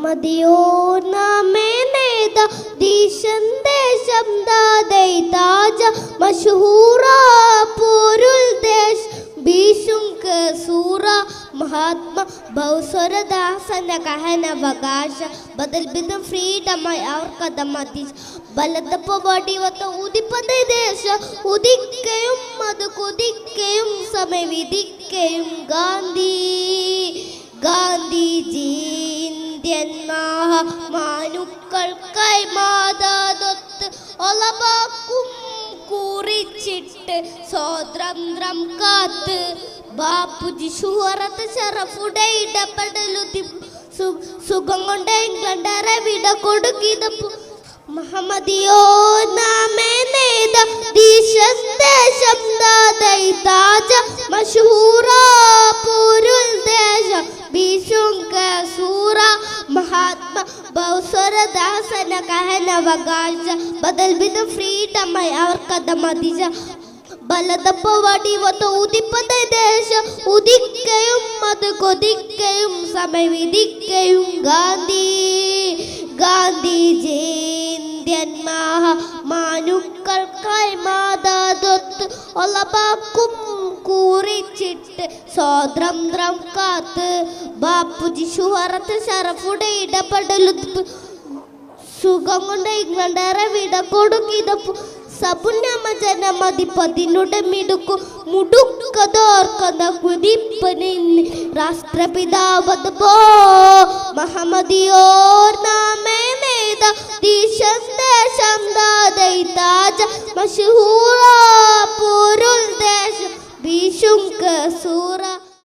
മതിയോ നാമേ നേത ദിശന്തേശം ദാദൈ താജ മശഹൂറ പൂരുൽ ദേശ് ഭീഷുങ്ക സൂറ महात्मा बहुस्वरदासन कहन अवकाश बदल बिदम फ्रीडम और कदम दिश ബലതപ്പവാടിവത്ത ഉദിപ്പത ദേശ ഉദിക്കയും അത് കുതിക്കയും സമയ വിധിക്കയും ഗാന്ധി ഗാന്ധിജി ഇന്ത്യൻ മാനുക്കൾക്കായി മാതാദൊത്ത് ഒളവാക്കും കുറിച്ചിട്ട് സ്വാതന്ത്ര്യം കാത്ത് ബാപ്പുജി ഷുഹറത്ത് ഷറഫുടെ ഇടപെടലുതി സുഖം കൊണ്ട് ഇംഗ്ലണ്ടറെ വിട കൊടുക്കിയതപ്പോ മഹമ്മദിയോ നാമേ നേത ദിശന്തേശം ദാദൈ താജ മശഹൂറ പൂരുൽ ദേശ ഭീഷുങ്ക സൂറ महात्मा बहुस्वरदासन कहन अवकाश बदल बिदम फ्रीडम और कदम दिश ബലതപ്പവാടിവത്ത ഉദിപ്പത ദേശ ഉദിക്കയും അത് കൊതിക്കയും സമയ വിധിക്കയും ഗാന്ധി ഗാന്ധിജി ഇന്ത്യൻ മാനുക്കൾക്കായി മാതാദൊത്ത് ഒളവാക്കും കുറിച്ചിട്ട് സ്വാതന്ത്ര്യം കാത്ത് ബാപ്പുജി ഷുഹറത്ത് ഷറഫുടെ ഇടപെടലു സുഖം കൊണ്ട് ഇംഗ്ലണ്ടറെ വിട കൊടുക്കിയതപ്പോ സപുണ്യമ ജനമതിപ്പതിനുടെ മിടുക്കു മുടുക്കതോർക്കുന്ന കുതിപ്പനിന്ന് രാഷ്ട്രപിതാവതോ മഹമ്മദിയോർ നാമേ നേത ദിശന്തേശം ദാദൈ താജ മശഹൂറ പൂരുൽ ദേശ ഭീഷുങ്ക സൂറ